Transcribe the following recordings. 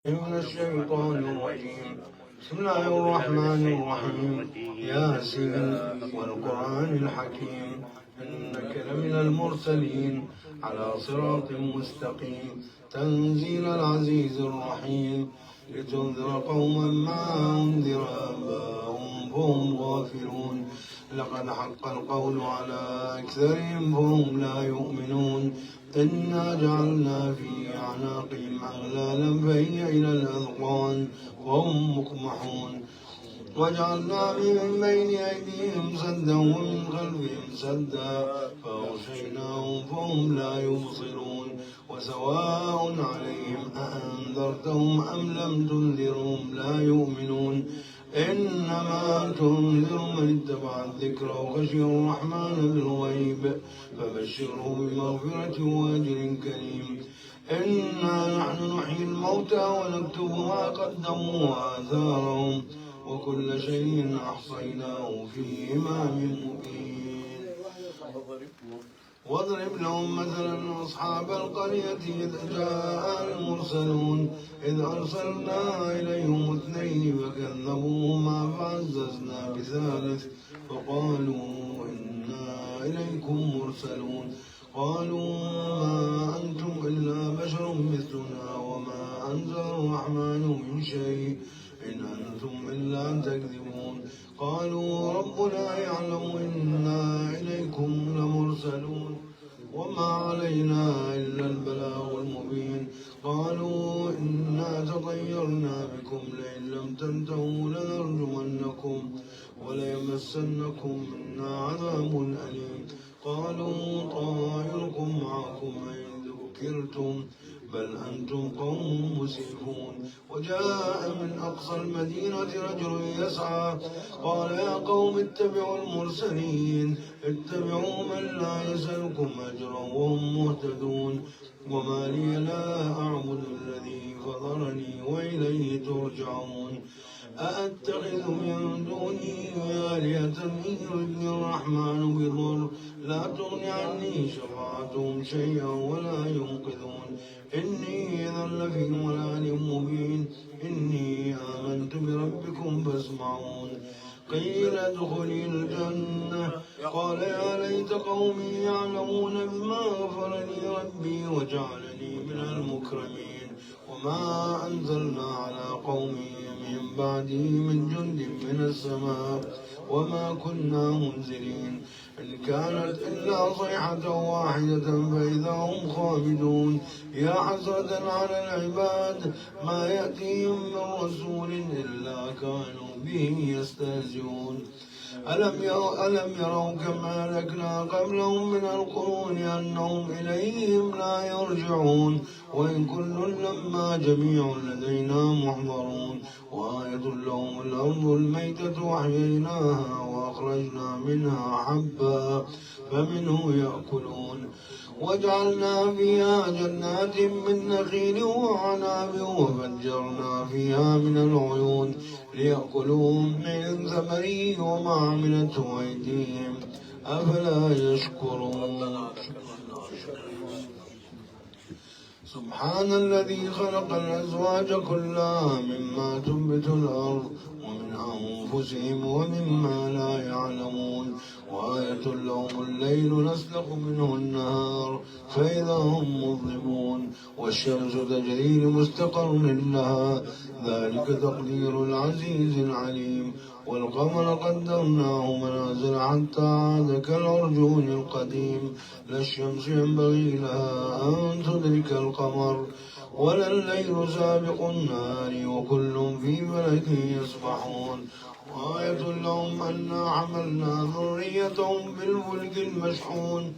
من الشيطان الرجيم. بسم الله الرحمن الرحيم. ياسين والقرآن الحكيم إنك لمن المرسلين على صراط مستقيم تنزيل العزيز الرحيم لتنذر قوما ما أنذر آباؤهم فهم غافلون لقد حق القول على أكثرهم فهم لا يؤمنون إنا جعلنا في أعناقهم أغلالا فهي إلى الأذقان وهم مقمحون وجعلنا من بين أيديهم سدا ومن خلفهم سدا فأغشيناهم فهم لا يبصرون وسواء عليهم أأنذرتهم أم لم تنذرهم لا يؤمنون إنما تنذر من اتبع الذكر وخشي الرحمن بالغيب فبشره بمغفرة وأجر كريم. إنا نحن نحيي الموتى ونكتب ما قدموا وآثارهم وكل شيء أحصيناه في إمام مبين. واضرب لهم مثلا أصحاب القرية إذ جاء المرسلون إذ أرسلنا إليهم اثنين فكذبوهما فعززنا بثالث فقالوا إنا إليكم مرسلون قالوا ما أنتم إلا بشر مثلنا وما أنزل الرحمن من شيء إن أنتم إلا تكذبون قالوا ربنا يعلم إنا إليكم لمرسلون وما علينا إلا البلاغ المبين قالوا إنا تطيرنا بكم لئن لم تنتهوا لنرجمنكم وليمسنكم منا عذاب أليم قالوا طائركم معكم إن ذكرتم بل أنتم قوم مسرفون وجاء من أقصى المدينة رجل يسعى قال يا قوم اتبعوا المرسلين اتبعوا من لا يسألكم أجرا وهم مهتدون وما لي لا أعبد الذي فضلني وإليه ترجعون أأتخذ من دونه آلهة إن يردني الرحمن بضر لا تغني عني شفاعتهم شيئا ولا ينقذون إني إذا لفي ضلال مبين إني آمنت بربكم فاسمعون قيل ادخلي الجنة قال يا ليت قومي يعلمون بما غفر لي ربي وجعلني من المكرمين وما أنزلنا على قومه من بعده من جند من السماء وما كنا منزلين إن كانت إلا صيحة واحدة فإذا هم خامدون يا حسرة على العباد ما يأتيهم من رسول إلا كانوا به يستهزئون ألم يروا كما أهلكنا قبلهم من القرون أنهم إليهم لا يرجعون وإن كل لما جميع لدينا محضرون وآية لهم الأرض الميتة وأحييناها وأخرجنا منها حبا فمنه يأكلون وجعلنا فيها جنات من نخيل وعناب وفجرنا فيها من العيون ليأكلوا من ثمره وما عملته أيديهم أفلا يشكرون. سبحان الذي خلق الأزواج كلها مما تنبت الأرض ومن أنفسهم ومما لا يعلمون وآية لهم الليل نسلخ منه النهار فإذا هم مظلمون والشمس تجري لمستقر لها ذلك تقدير العزيز العليم والقمر قدرناه منازل حتى عاد كالعرجون القديم لا الشمس ينبغي لها أن تدرك القمر ولا الليل سابق النهار وكل في فلك يسبحون وآية لهم أنا حملنا ذريتهم بالفلك المشحون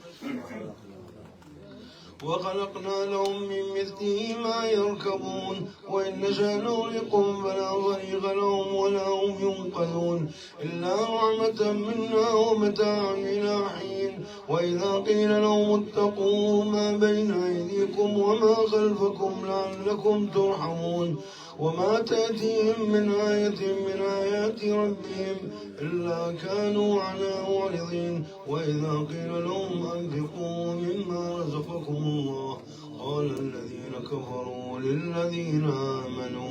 وخلقنا لهم من مثله ما يركبون وإن نشأ نغرقهم فلا طريق لهم ولا هم ينقذون إلا رحمة منا ومتاعا إلى حين وإذا قيل لهم اتقوا ما بين أيديكم وما خلفكم لعلكم ترحمون وما تأتيهم من آية من آيات ربهم إلا كانوا عنها معرضين وإذا قيل لهم أنفقوا مما رزقكم الله قال الذين كفروا للذين آمنوا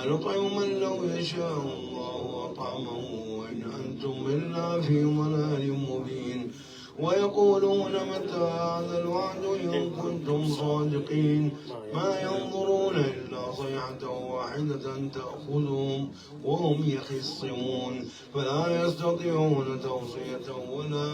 أنطعم من لو يشاء الله أطعمه وإن أنتم إلا في ضلال مبين ويقولون متى هذا الوعد إن كنتم صادقين ما ينظرون إلا صيحة واحدة تأخذهم وهم يخصمون فلا يستطيعون توصية ولا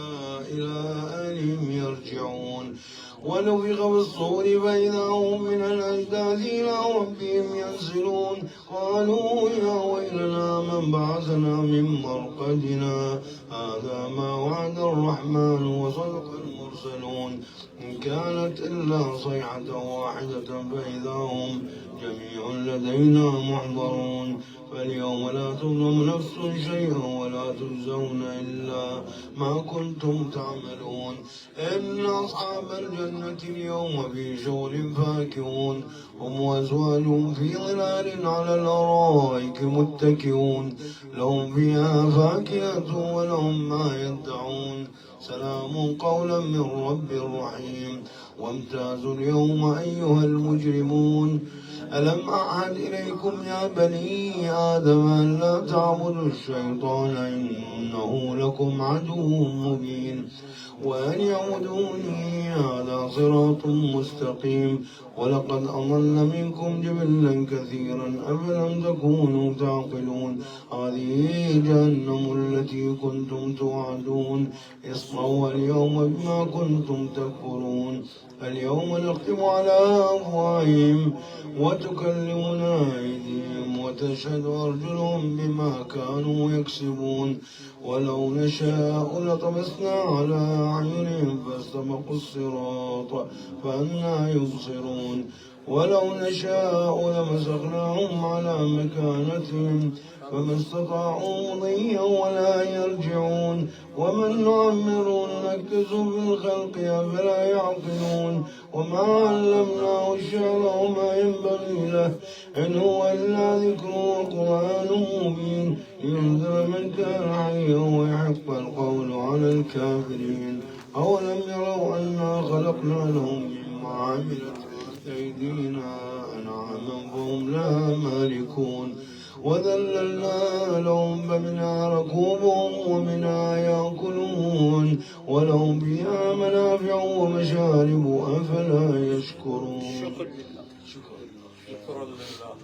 إلى أهلهم يرجعون ونفخ في الصور فإذا هم من الأجداث إلى ربهم ينزلون قالوا يا ويلنا من بعثنا من مرقدنا هذا ما وعد الرحمن وصدق المرسلون إن كانت إلا صيحة واحدة فإذا هم جميع لدينا محضرون فاليوم لا تظلم نفس شيئا ولا تجزون إلا ما كنتم تعملون إن أصحاب الجنة اليوم في شغل فاكهون هم وأزواجهم في ظلال على الأرائك متكئون لهم فيها فاكهة ولهم ما يدعون سلام قولا من رب رحيم وامتازوا اليوم أيها المجرمون ألم أعهد إليكم يا بني آدم أن لا تعبدوا الشيطان إنه لكم عدو مبين وأن يعبدوني هذا صراط مستقيم ولقد أضل منكم جبلا كثيرا أفلم تكونوا تعقلون هذه جهنم التي كنتم توعدون اصلوها اليوم بما كنتم تكفرون اليوم نختم على أفواههم وتكلمنا أيديهم وتشهد أرجلهم بما كانوا يكسبون ولو نشاء لطمسنا على أعينهم فاستبقوا الصراط فأنى يبصرون ولو نشاء لمسخناهم على مكانتهم فما استطاعوا مضيا ولا يرجعون ومن نعمر نكسه في الخلق أفلا يعقلون وما علمناه الشعر وما ينبغي له إن هو إلا ذكر وقرآن مبين لينذر من كان حيا ويحق القول على الكافرين أولم يروا أنا خلقنا لهم مما عملت أيدينا أنعاما فهم لها مالكون وذللنا لهم فمنها ركوبهم ومنها يأكلون ولهم فيها منافع ومشارب أفلا يشكرون شكرا لله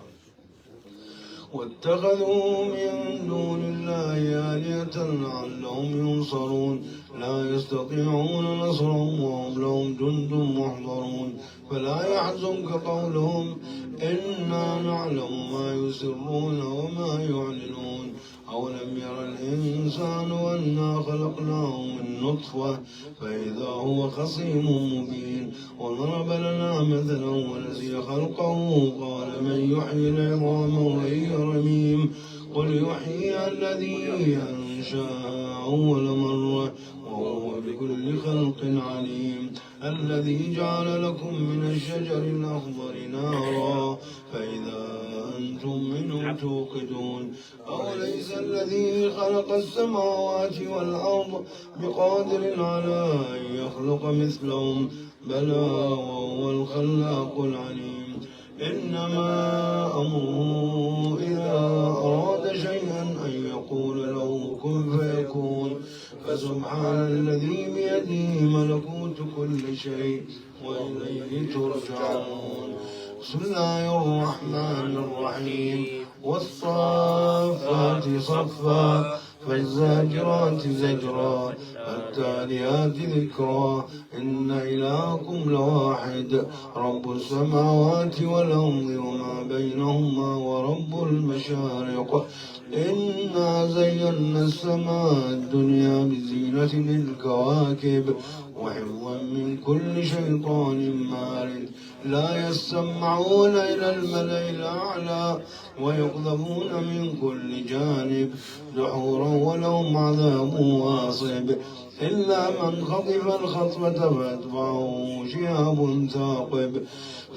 واتخذوا من دون الله آلهة لعلهم ينصرون لا يستطيعون نصرهم وهم لهم جند محضرون فلا يحزنك قولهم إنا نعلم ما يسرون وما يعلنون أولم ير الإنسان أنا خلقناه من نطفة فإذا هو خصيم مبين وضرب لنا مثلا ونسي خلقه قال من يحيي العظام وهي رميم قل يحييها الذي أنشأها أول مرة وهو بكل خلق عليم الذي جعل لكم من الشجر الأخضر نارا فإذا أنتم منه توقدون أوليس الذي خلق السماوات والأرض بقادر على أن يخلق مثلهم بلى وهو الخلاق العليم إنما أمره إذا أراد شيئا أن يقول له كن فيكون فسبحان الذي بيده ملكوت كل شيء وإليه ترجعون بسم الله الرحمن الرحيم والصافات صفا فالزاجرات زجرا فالتاليات ذكرا إن إلهكم لواحد رب السماوات والأرض وما بينهما ورب المشارق إنا زينا السماء الدنيا بزينة للكواكب وحفظا من كل شيطان مارد لا يسمعون إلى الملأ الأعلى ويقذفون من كل جانب دحورا ولهم عذاب واصب إلا من خطف الخطفة فأتبعه شهاب ثاقب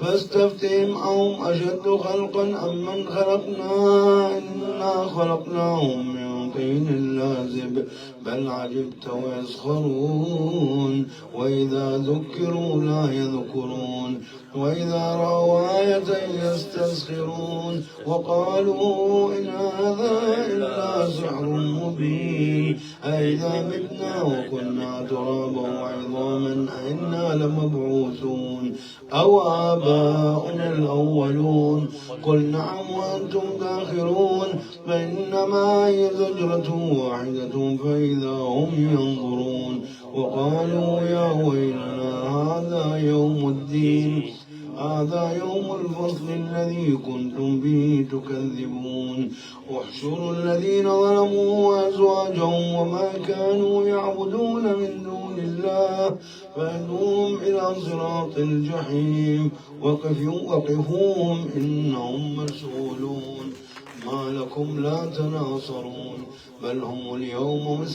فاستفتهم أهم أشد خلقا أم من خلقنا إنا خلقناهم من طين لازب بل عجبت ويسخرون وإذا ذكروا لا يذكرون وإذا رأوا آية يستسخرون وقالوا إن هذا إلا سحر مبين أإذا متنا وكنا ترابا وعظاما أإنا لمبعوثون أو آباؤنا الأولون قل نعم وأنتم داخرون فإنما هي زجرة واحدة فإذا هم ينظرون وقالوا يا ويلنا هذا يوم الدين هذا يوم الفصل الذي كنتم به تكذبون احشروا الذين ظلموا وأزواجهم وما كانوا يعبدون من دون الله فادوهم إلى صراط الجحيم وقفوهم إنهم مسؤولون ما لكم لا تناصرون بل هم اليوم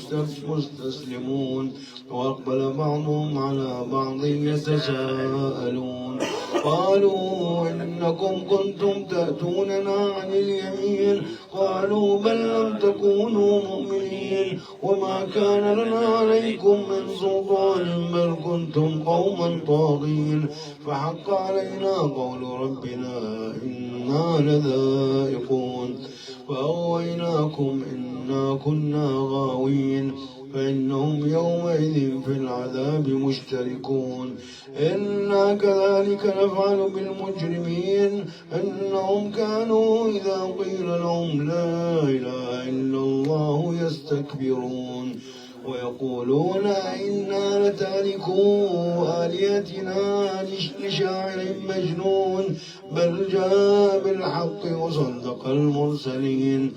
مستسلمون وأقبل بعضهم على بعض يتساءلون قالوا إنكم كنتم تأتوننا عن اليمين قالوا بل لم تكونوا مؤمنين وما كان لنا عليكم من سلطان بل كنتم قوما طاغين فحق علينا قول ربنا إنا لذائقون فأغويناكم إنا كنا غاوين فإنهم يومئذ في العذاب مشتركون إنا كذلك نفعل بالمجرمين إنهم كانوا إذا قيل لهم لا إله إلا الله يستكبرون ويقولون إنا لتاركو آلهتنا لشاعر مجنون بل جاء بالحق وصدق المرسلين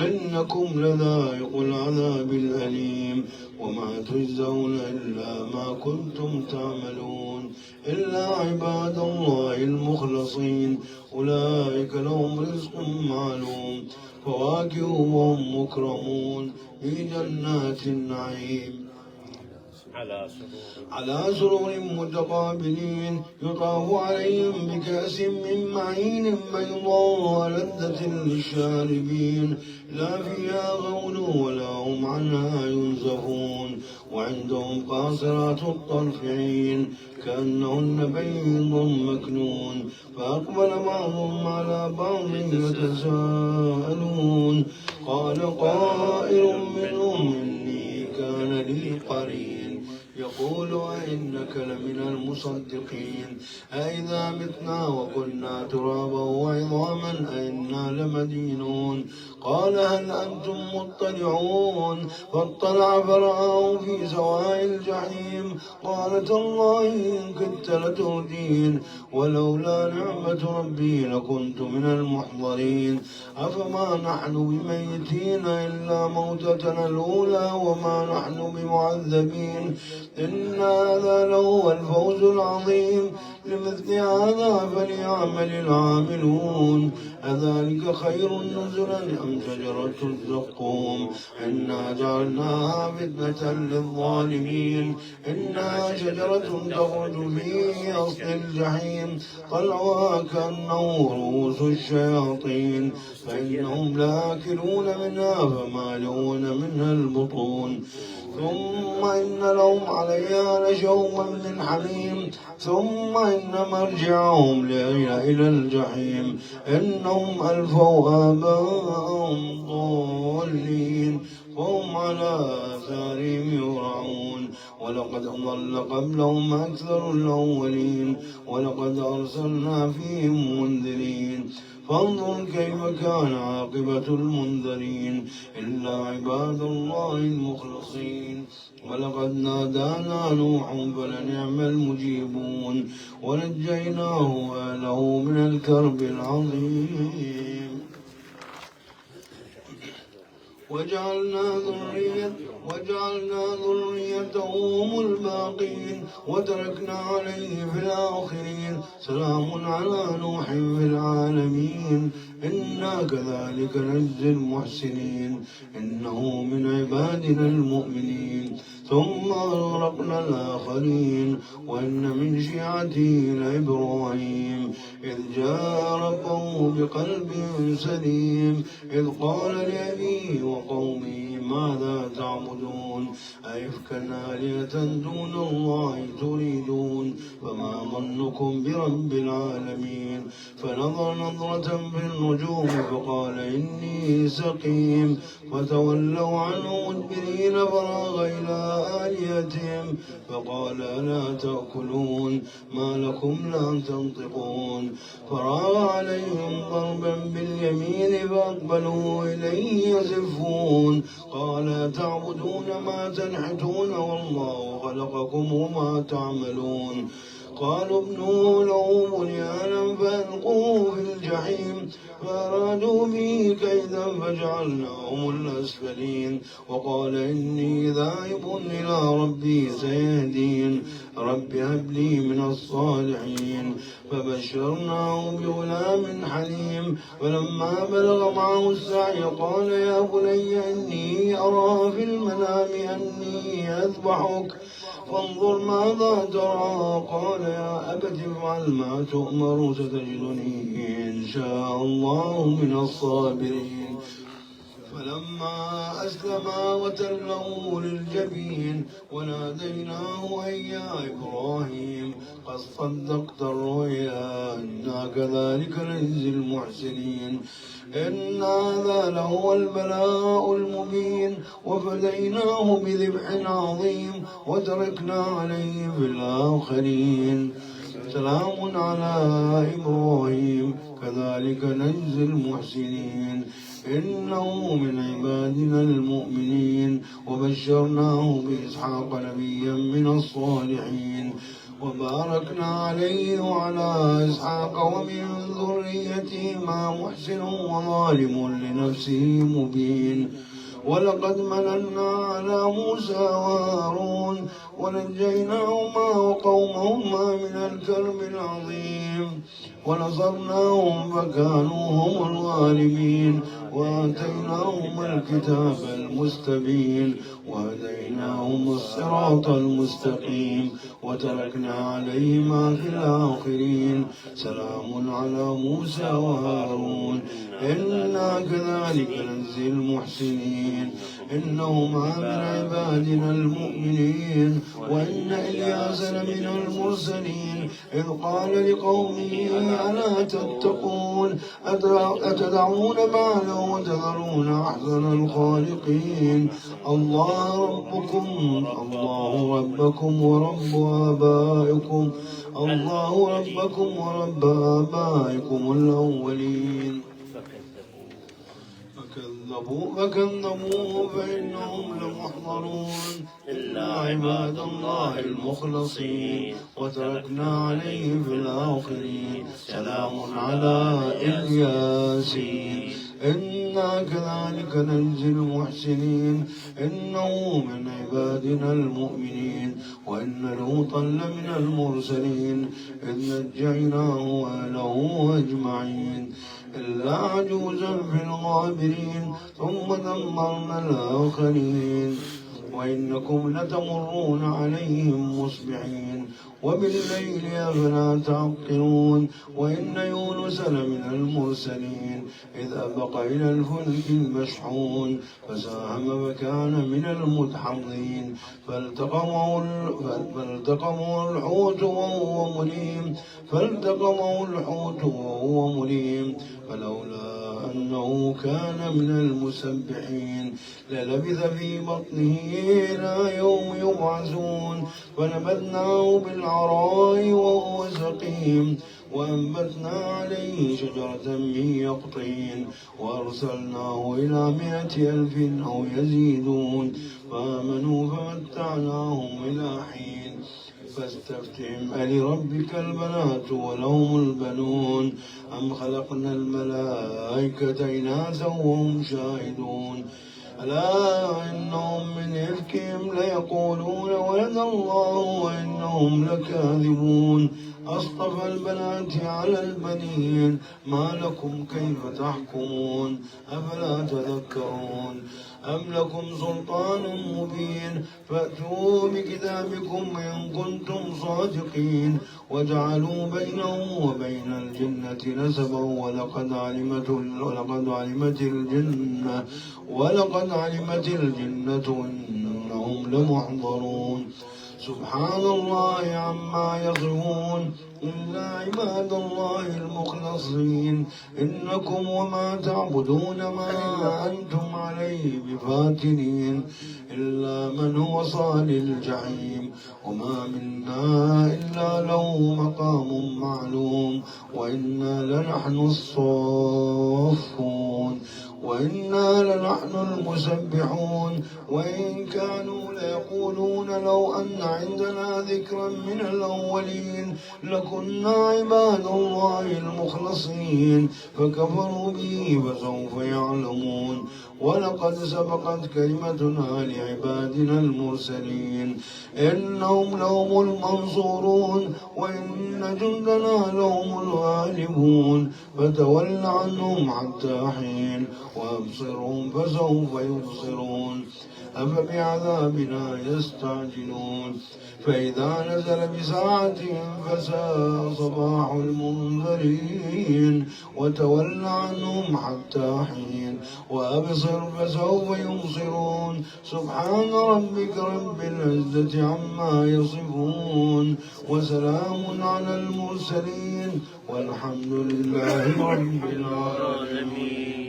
إنكم لذائق العذاب الأليم وما تجزون إلا ما كنتم تعملون إلا عباد الله المخلصين أولئك لهم رزق معلوم فواكه وهم مكرمون في جنات النعيم على سرور متقابلين يطاف عليهم بكأس من معين بيضاء لذة للشاربين لا فيها غول ولا هم عنها ينزفون وعندهم قاصرات الطرف عين كأنهن بيض مكنون فأقبل بعضهم على بعض يتساءلون قال قائل منهم إني كان لي قرين يقول أئنك لمن المصدقين أئذا متنا وكنا ترابا وعظاما أئنا لمدينون قال هل أنتم مطلعون فاطلع فرآه في سواء الجحيم قال تالله إن كدت لتردين ولولا نعمة ربي لكنت من المحضرين أفما نحن بميتين إلا موتتنا الأولى وما نحن بمعذبين إن هذا لهو الفوز العظيم لمثل هذا فليعمل العاملون أذلك خير نزلا أم شجرة الزقوم إنا جعلناها فتنة للظالمين إنها شجرة تخرج في أصل الجحيم طلعها كأنه رؤوس الشياطين فإنهم لآكلون منها فمالئون منها البطون ثم إن لهم عليها لشوما من حميم ثم إن مرجعهم إلى الجحيم إنهم ألفوا آباءهم ضالين فهم على آثارهم يهرعون ولقد ضل قبلهم أكثر الأولين ولقد أرسلنا فيهم منذرين فانظر كيف كان عاقبة المنذرين إلا عباد الله المخلصين ولقد نادانا نوح فلنعم المجيبون ونجيناه وأهله من الكرب العظيم وجعلنا ذريته هم الباقين وتركنا عليه في الآخرين سلام على نوح في العالمين إنا كذلك نجزي المحسنين إنه من عبادنا المؤمنين ثم أغرقنا الآخرين وإن من شيعته لإبراهيم إذ جاء ربه بقلب سليم إذ قال لأبيه وقومه ماذا تعبدون أئفكا آلهة دون الله تريدون فما ظنكم برب العالمين فنظر نظرة في النجوم فقال إني سقيم فتولوا عنه مدبرين فراغ إلى آلهتهم فقال ألا تأكلون ما لكم لا تنطقون فراغ عليهم ضربا باليمين فأقبلوا إليه يزفون قال تعبدون ما تنحتون والله خلقكم وما تعملون قالوا ابنوا له بنيانا فألقوه في الجحيم فأرادوا به كيدا فجعلناهم الأسفلين وقال إني ذاهب إلى ربي سيهدين رب هب لي من الصالحين فبشرناه بغلام حليم فلما بلغ معه السعي قال يا بني إني أرى في المنام أني أذبحك فانظر ماذا ترى قال يا أبت افعل ما تؤمر ستجدني إن شاء الله من الصابرين فلما أسلما وتله للجبين وناديناه أن يا إبراهيم قد صدقت الرؤيا إنا كذلك نجزي المحسنين إن هذا لهو البلاء المبين وفديناه بذبح عظيم وتركنا عليه في الآخرين سلام على إبراهيم كذلك نجزي المحسنين إنه من عبادنا المؤمنين وبشرناه بإسحاق نبيا من الصالحين وباركنا عليه وعلى إسحاق ومن ذريتهما محسن وظالم لنفسه مبين ولقد مننا على موسى وهارون ونجيناهما وقومهما من الكرب العظيم ونصرناهم فكانوا هم الغالبين وآتيناهم الكتاب المستبين وهديناهم الصراط المستقيم وتركنا عليهما في الآخرين سلام على موسى وهارون إنا كذلك نجزي المحسنين إنهما من عبادنا المؤمنين وإن إلياس لمن المرسلين إذ قال لقومه ألا تتقون أتدعون بعلا وتذرون أحسن الخالقين الله ربكم ورب آبائكم الأولين فكذبوه فإنهم لمحضرون إلا عباد الله المخلصين وتركنا عليه في الآخرين سلام على الياسين إنا كذلك نجزي المحسنين إنه من عبادنا المؤمنين وإن لوطا لمن المرسلين إذ نجيناه وأهله أجمعين إلا عجوزا في الغابرين ثم دمرنا الآخرين وإنكم لتمرون عليهم مصبحين وبالليل أفلا تعقلون وإن يونس لمن المرسلين إذ أبق إلى الفلك المشحون فساهم فكان من المدحضين فالتقمه الحوت وهو مليم فلولا أنه كان من المسبحين للبث في بطنه إلى يوم يبعثون فنبذناه بالعراء وهو سقيم وأنبتنا عليه شجرة من يقطين وأرسلناه إلى 100,000 أو يزيدون فآمنوا فمتعناهم إلى حين فاستفتهم ألربك البنات ولهم البنون أم خلقنا الملائكة إناثا وهم شاهدون ألا إنهم من إفكهم ليقولون ولد الله وإنهم لكاذبون أصطفى البنات على البنين ما لكم كيف تحكمون أفلا تذكرون أم لكم سلطان مبين فأتوا بكتابكم إن كنتم صادقين وجعلوا بينه وبين الجنة نسبا ولقد علمت الجنة إنهم لمحضرون سبحان الله عما يصفون إلا عباد الله المخلصين إنكم وما تعبدون ما أنتم عليه بفاتنين إلا من هو صال الجحيم وما منا إلا له مقام معلوم وإنا لنحن الصافون وإنا لنحن المسبحون وإن كانوا ليقولون لو أن عندنا ذكرا من الأولين لكنا عباد الله المخلصين فكفروا به فسوف يعلمون ولقد سبقت كلمتنا لعبادنا المرسلين إنهم لهم المنصورون وإن جندنا لهم الغالبون فتول عنهم حتى حين وأبصرهم فسوف يبصرون أفبعذابنا يستعجلون فإذا نزل بساعتهم فساء صباح المنذرين وتول عنهم حتى حين وأبصر فسوف يبصرون سبحان ربك رب العزة عما يصفون وسلام على المرسلين والحمد لله رب العالمين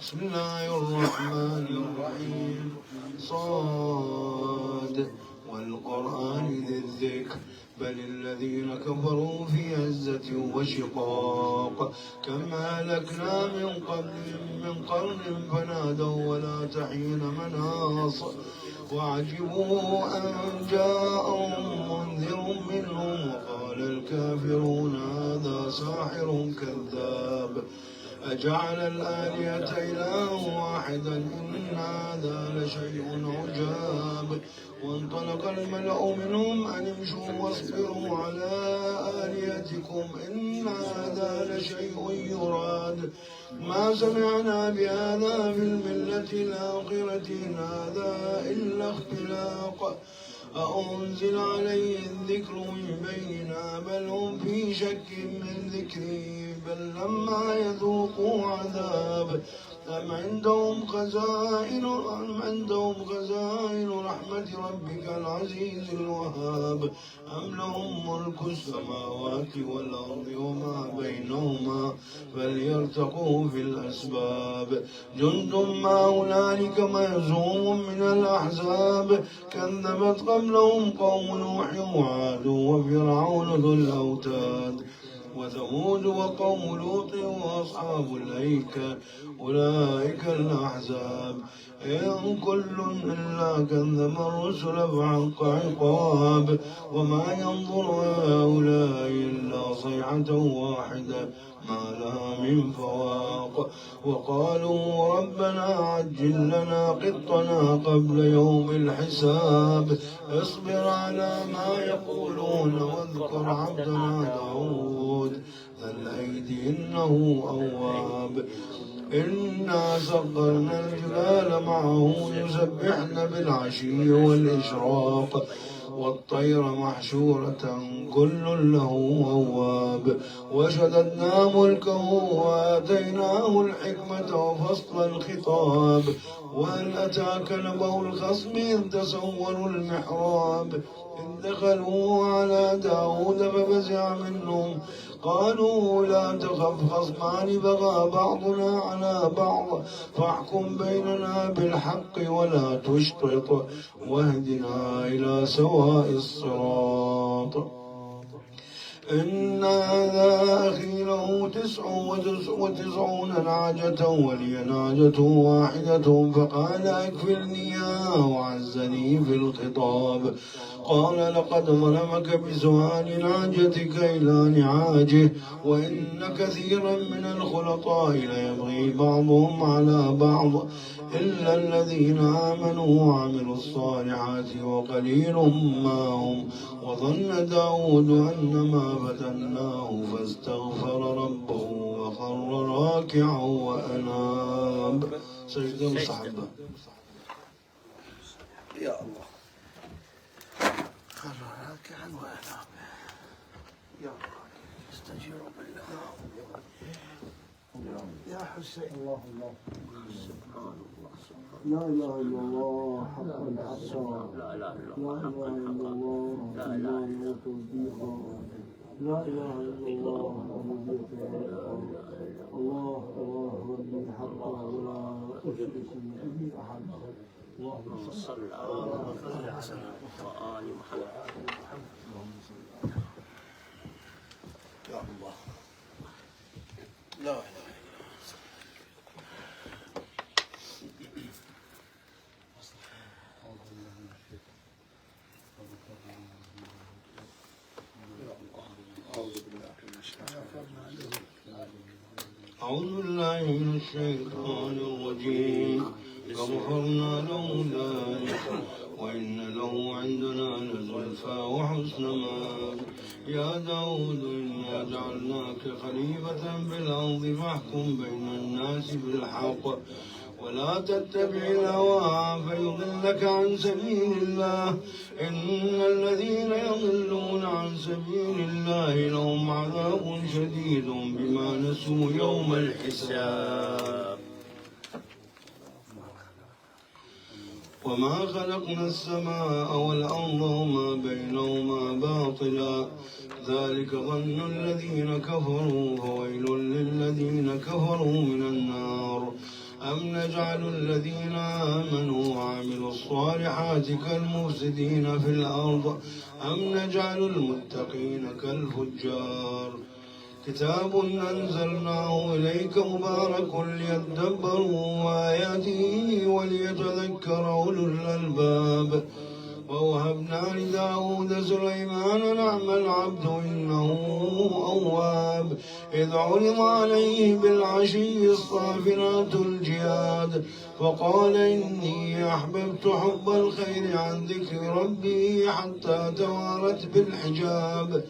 بسم الله الرحمن الرحيم صاد والقرآن ذي الذكر بل الذين كفروا في عزة وشقاق كم أهلكنا من قبلهم من قرن فنادوا ولا تحين مناص وعجبوا أن جاءهم منذر منهم وقال الكافرون هذا ساحر كذاب أجعل الآلهة إلها واحدا إن هذا لشيء عجاب وانطلق الملأ منهم أن امشوا واصبروا على آلهتكم إن هذا لشيء يراد ما سمعنا بهذا في الملة الآخرة إن هذا إلا اختلاق أأنزل عليه الذكر من بيننا بل هم في شك من ذكري بل لما يذوقوا عذاب أم عندهم خزائن رحمة ربك العزيز الوهاب أم لهم ملك السماوات والأرض وما بينهما فليرتقوا في الأسباب جند ما هنالك مهزوم من الأحزاب كذبت قبلهم قوم نوح وعاد وفرعون ذو الأوتاد وثمود وقوم لوط وأصحاب الأيكة أولئك الأحزاب إن كل إلا كذب الرسل فحق عقاب وما ينظر هؤلاء إلا صيحة واحدة ما لها من فواق وقالوا ربنا عجل لنا قطنا قبل يوم الحساب اصبر على ما يقولون واذكر عبدنا داود ذا الأيد إنه أواب إنا سخرنا الجبال معه يسبحن بالعشي والإشراق والطير محشورة كل له أواب وشددنا ملكه وآتيناه الحكمة وفصل الخطاب وهل أتاك نبأ الخصم إذ تسوروا المحراب إذ دخلوا على داود ففزع منهم قالوا لا تخف خصمان بغى بعضنا على بعض فاحكم بيننا بالحق ولا تشطط واهدنا إلى سواء الصراط إن هذا أخي له 99 نعجة ولي نعجة واحدة فقال أكفلنيها وعزني في الخطاب قال لقد ظلمك بسؤال نعجتك إلى نعاجه وإن كثيرا من الخلطاء ليبغي بعضهم على بعض إلا الذين آمنوا وعملوا الصالحات وقليل ما هم وظن داود أنما فتناه فاستغفر ربه وخر راكعا وأناب. سجدة مستحبة. يا الله. خر راكعا وأناب. يا الله استجير بالله. يا حسين. الله الله. سبحان الله. لا إله إلا الله حق الحصى. لا إله إلا لا الله. إله إلا الله إيمان وتوفيقا. لا إله إلا الله الله الله ربي حقا ولا أشرك به أحد. اللهم صل على محمد وآل محمد. يا الله. لا إله. أعوذ بالله من الشيطان الرجيم. غفرنا له ذلك وإن له عندنا لزلفى وحسن مآب. يا داود إنا جعلناك خليفة في الأرض فاحكم بين الناس بالحق ولا تتبع الهوى فيضلك عن سبيل الله. إن الذين يضلون عن سبيل الله لهم عذاب شديد بما نسوا يوم الحساب. وما خلقنا السماء والأرض وما بينهما باطلا ذلك ظن الذين كفروا فويل للذين كفروا من النار. أم نجعل الذين آمنوا وعملوا الصالحات كالمفسدين في الأرض أم نجعل المتقين كالفجار. كتاب أنزلناه إليك مبارك ليدبروا آياته وليتذكر أولو الألباب. ووهبنا لداود سليمان نعم العبد إنه أواب. إذ عرض عليه بالعشي الصافنات الجياد فقال إني أحببت حب الخير عن ذكر ربي حتى توارت بالحجاب.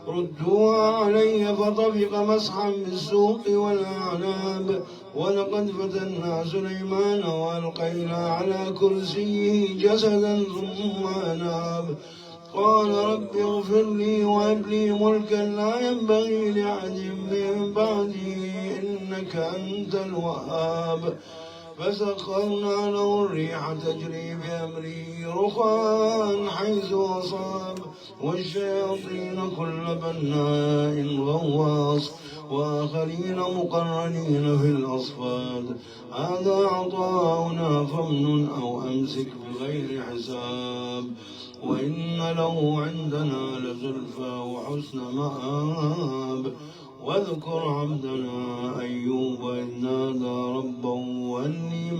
ردوها علي فطفق مسحا بالسوق والأعناب. ولقد فتنا سليمان وألقينا على كرسيه جسدا ثم أناب. قال رب اغفر لي وهب لي ملكا لا ينبغي لأحد من بعدي إنك أنت الوهاب. فسخرنا له الريح تجري بأمره رخاء حيث أصاب والشياطين كل بناء غواص وآخرين مقرنين في الأصفاد. هذا عطاؤنا فامنن أو أمسك بغير حساب. وإن له عندنا لزلفى وحسن مآب. واذكر عبدنا أيوب إذ نادى ربه أني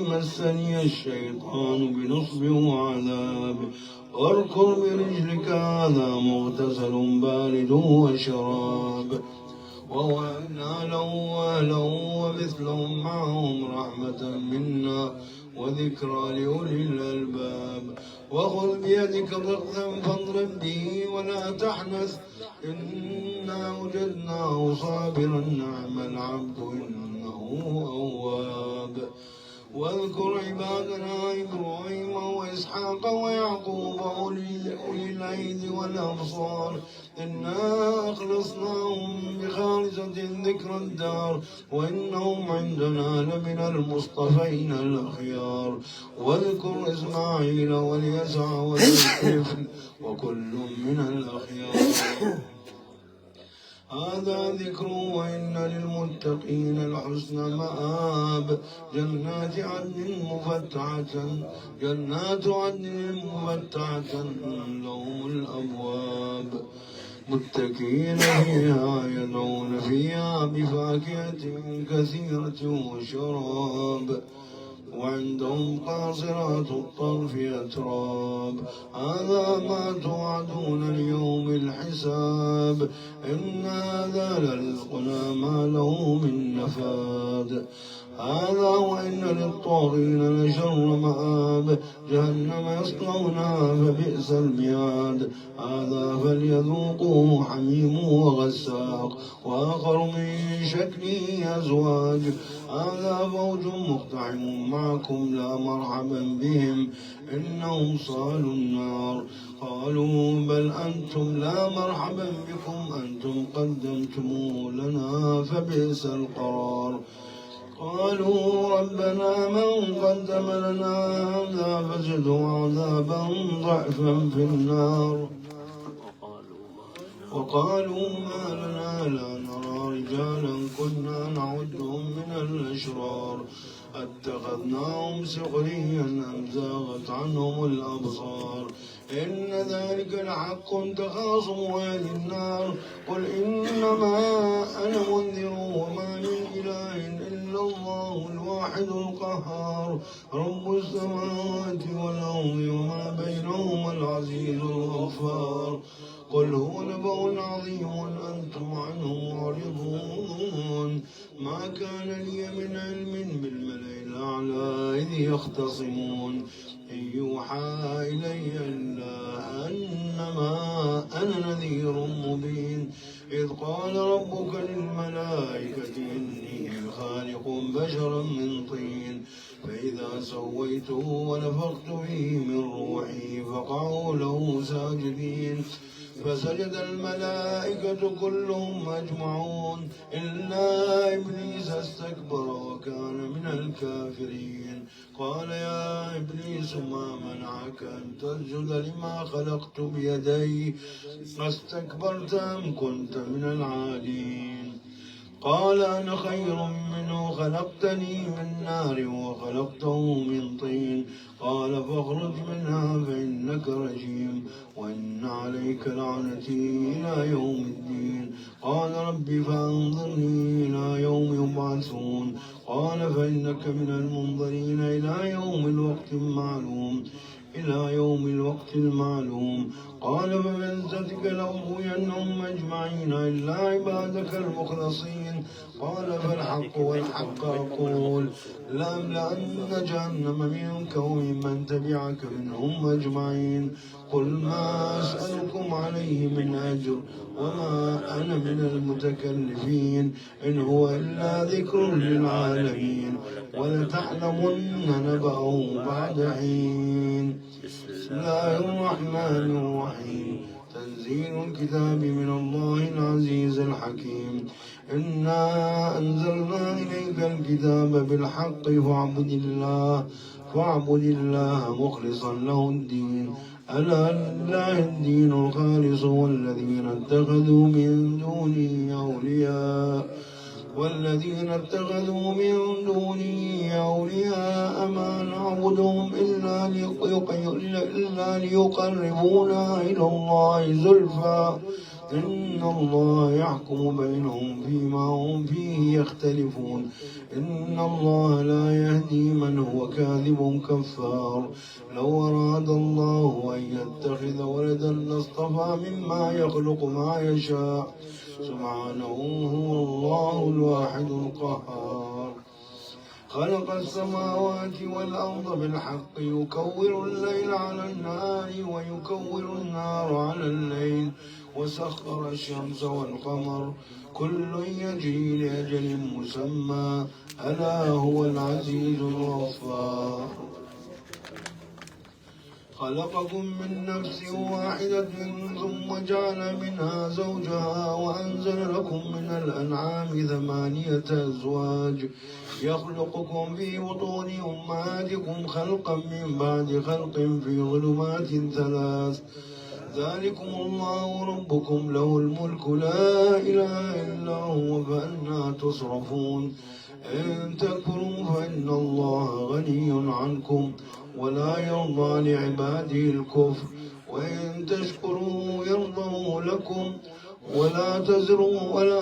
مسني الشيطان بنصب وعذاب. واركض برجلك هذا مغتسل بارد وشراب. ووهبنا له أهله ومثلهم معهم رحمة منا وذكرى لأولي الألباب. وخذ بيدك ضغثا فاضرب به ولا تحنث إنا وجدناه صابرا نعم العبد إنه أواب. واذكر عبادنا إبراهيم وإسحاق ويعقوب أولي الأيدي والأبصار إنا أخلصناهم بخالصة ذكر الدار وإنهم عندنا لمن المصطفين الأخيار. واذكر إسماعيل واليسع وذا الكفل وكل من الأخيار. هذا ذكر وإن للمتقين الحسن مآب. جنات عدن مفتحة لهم الأبواب متكئين فيها يدعون فيها بفاكهة كثيرة وشراب. وعندهم قاصرات الطرف أتراب هذا ما توعدون ليوم الحساب إن هذا لرزقنا ما له من نفاد هذا وإن للطاغين لشر مآب جهنم يصلونها فبئس المهاد هذا فليذوقوه حميم وغساق وآخر من شكله أزواج هذا فوج مقتحم معكم لا مرحبا بهم إنهم صالوا النار قالوا بل أنتم لا مرحبا بكم أنتم قدمتموه لنا فبئس القرار قالوا ربنا من قدم لنا هذا فزده عذابا ضعفا في النار وقالوا ما لنا لا نرى رجالا كنا نعدهم من الأشرار اتخذناهم سخريا أم زاغت عنهم الأبصار إن ذلك لحق تخاصم أهل النار قل إنما أنا منذر وما من إله إلا الله الواحد القهار رب السماوات والأرض وما بينهما العزيز الغفار قل هو نبأ عظيم أنتم عنه معرضون ما كان لي من علم بالملأ الأعلى إذ يختصمون إن يوحى إلي إلا أنما أنا نذير مبين إذ قال ربك للملائكة إني خالق بشرا من طين فإذا سويته ونفخت فيه من روحي فقعوا له ساجدين فسجد الملائكة كلهم أجمعون إلا إبليس استكبر وكان من الكافرين قال يا إبليس ما منعك أن تسجد لما خلقت بيدي أستكبرت أم كنت من العالين قال أنا خير منه خلقتني من نار وخلقته من طين قال فاخرج منها فإنك رجيم وإن عليك لعنتي إلى يوم الدين قال رب فأنظرني إلى يوم يبعثون قال فإنك من المنظرين إلى يوم الوقت المعلوم قال فبعزتك لأغوينهم أجمعين إلا عبادك المخلصين قال فالحق والحق أقول لأملأن جهنم منك وممن تبعك منهم أجمعين قل ما أسألكم عليه من أجر وما أنا من المتكلفين إن هو إلا ذكر للعالمين ولتعلمن نبأه بعد حين بسم الله الرحمن الرحيم تنزيل الكتاب من الله العزيز الحكيم إنا أنزلنا إليك الكتاب بالحق فاعبد الله مخلصا له الدين ألا لله الدين الخالص والذين اتخذوا من دونه أولياء ما نعبدهم إلا ليقربونا إلى الله زلفى إن الله يحكم بينهم فيما هم فيه يختلفون إن الله لا يهدي من هو كاذب كفار لو أراد الله أن يتخذ ولدا لاصطفى مما يخلق ما يشاء سبحانه هو الله الواحد القهار خلق السماوات والأرض بالحق يكور الليل على النهار ويكور النار على الليل وسخر الشمس والقمر كل يجري لأجل مسمى ألا هو العزيز الغفار خلقكم من نفس واحدة ثم جعل منها زوجها وأنزل لكم من الأنعام 8 أزواج يخلقكم في بطون أمهاتكم خلقا من بعد خلق في ظلمات 3 ذلكم الله ربكم له الملك لا إله إلا هو فأنى تصرفون إن تكفروا فإن الله غني عنكم ولا يرضى لعباده الكفر وإن تشكروا يرضه لكم ولا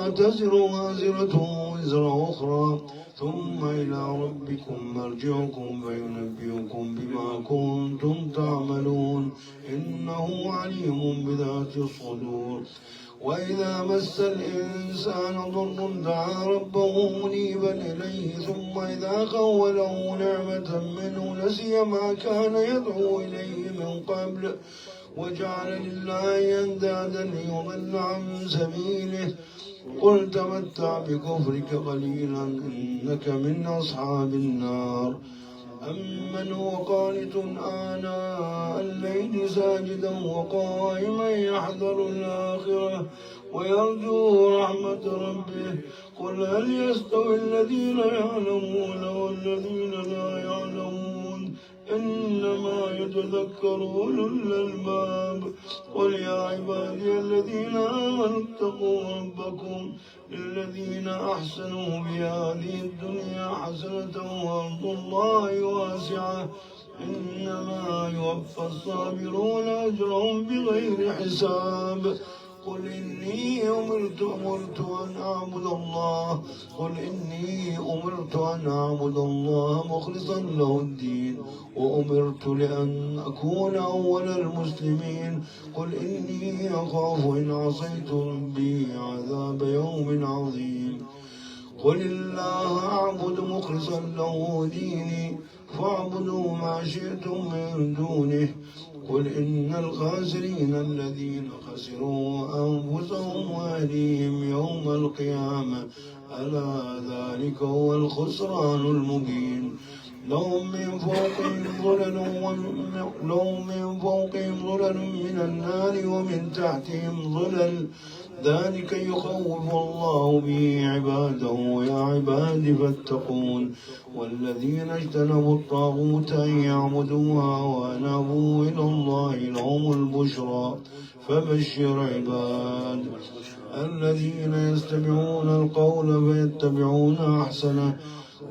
تزر وازرة وزر أخرى ثم إلى ربكم مرجعكم فينبئكم بما كنتم تعملون إنه عليم بذات الصدور وإذا مس الإنسان ضر دعا ربه منيبا إليه ثم إذا خوله نعمة منه نسي ما كان يدعو إليه من قبل وجعل لله أندادا ليضل عن سبيله قل تمتع بكفرك قليلا إنك من أصحاب النار أمن هو قانت آناء الليل ساجدا وقائما يحذر الآخرة ويرجو رحمة ربه قل هل يستوي الذين يعلمون والذين لا يعلمون إنما يتذكر أولو الألباب قل يا عبادي الذين آمنوا اتقوا ربكم للذين أحسنوا بهذه الدنيا حسنة وأرض الله واسعة إنما يوفى الصابرون أجرهم بغير حساب قل إني أمرت أن أعبد الله مخلصا له الدين وأمرت لأن أكون أول المسلمين قل إني أخاف إن عصيت ربي عذاب يوم عظيم قل الله أعبد مخلصا له ديني فاعبدوا ما شئتم من دونه قل إن الخاسرين الذين خسروا أنفسهم وأهليهم يوم القيامة ألا ذلك هو الخسران المبين لهم من فوقهم ظلل من النار ومن تحتهم ظلل ذلك يخوف الله به عباده يا عباد فاتقون والذين اجتنبوا الطاغوت أن يعبدوها وأنابوا إلى الله لهم البشرى فبشر عباد الذين يستمعون القول فيتبعون أحسنه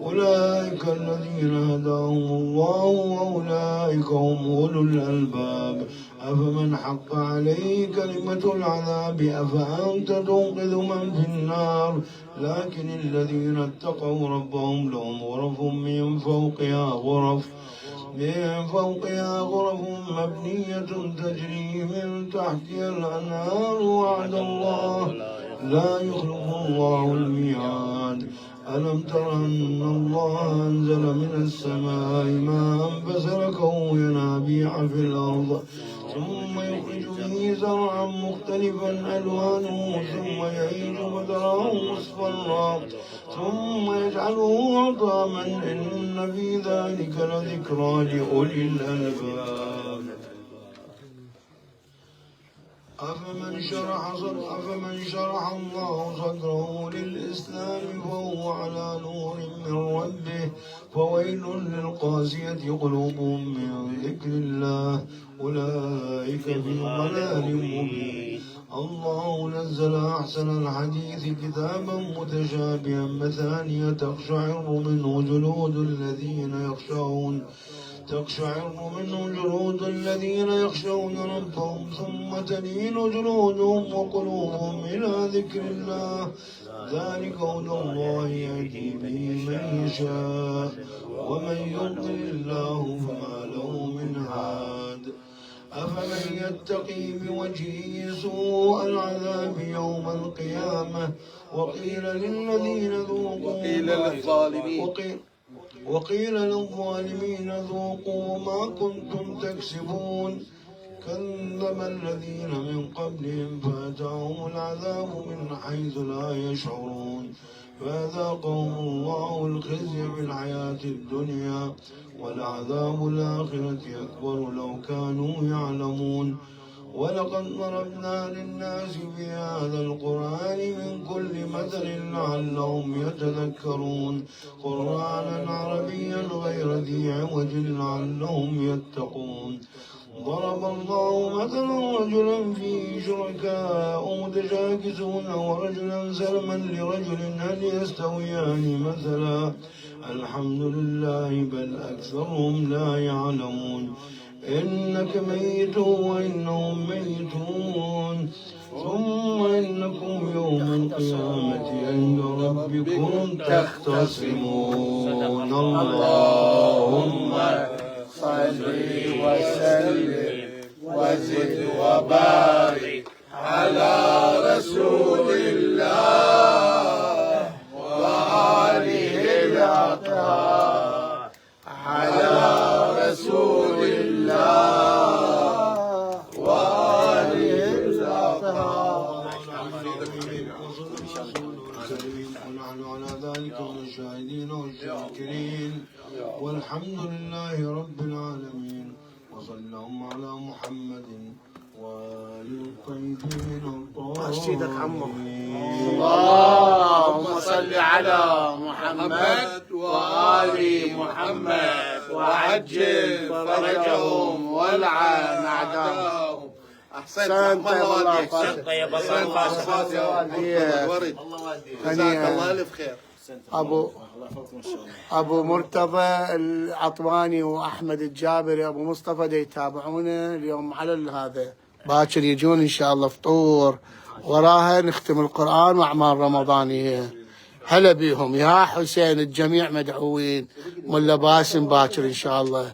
أولئك الذين هداهم الله وأولئك هم أولو الألباب أفمن حق عليه كلمة العذاب أفأنت تنقذ من في النار لكن الذين اتقوا ربهم لهم غرف من فوقها غرف مبنية تجري من تحتها الأنهار وعد الله لا يخلف الله الميعاد ألم تر أن الله أنزل من السماء ماء فسلكه ينابيع في الأرض ثم يخرج به زرعا مختلفا ألوانه ثم يهيج فتراه مصفرا ثم يجعله حطاما إن في ذلك لذكرى لأولي الألباب أفمن شرح الله صدره للإسلام فهو على نور من ربه فويل للقاسية قلوبهم من ذكر الله أولئك في ضلال مبين الله نزل أحسن الحديث كتابا متشابها مثانية تقشعر منه جلود الذين يخشون ربهم ثم تلين جلودهم وقلوبهم إلى ذكر الله ذلك هدى الله يهدي به من يشاء ومن يضلل الله فما له من هاد أفمن يتقي بوجهه سوء العذاب يوم القيامة وقيل للظالمين ذوقوا ما كنتم تكسبون كذب الذين من قبلهم فأتاهم العذاب من حيث لا يشعرون فأذاقهم الله الخزي في الحياة الدنيا ولعذاب الآخرة أكبر لو كانوا يعلمون ولقد ضربنا للناس في هذا القرآن من كل مثل لعلهم يتذكرون قرآنا عربيا غير ذي عوج لعلهم يتقون ضرب الله مثلا رجلا فيه شركاء متشاكسون ورجلا سلما لرجل هل يستويان مثلا الحمد لله بل أكثرهم لا يعلمون إنك ميت وإنهم ميتون ثم إنكم يوم القيامة عند ربكم تختصمون. اللهم صل وسلم وزد وبارك على رسول الله وآله الأطهار، على رسول الله وآله الأطهار. ونحن على ذلك من الشاهدين والشاكرين، والحمد لله رب العالمين. وصلى اللهم على محمد وآل الطيبين الطاهرين. اللهم صل على محمد وآل محمد وعجل فرجهم والعن أعداءهم. أحسنت والله. أحسنت يا بطل. جزاك الله ألف خير. أبو مرتضى العطواني وأحمد الجابري أبو مصطفى دي يتابعونا اليوم على هذا، باكر يجون إن شاء الله فطور، وراها نختم القرآن وأعمال رمضانية. هلا بيهم يا حسين، الجميع مدعوين. ملا باسم باكر إن شاء الله.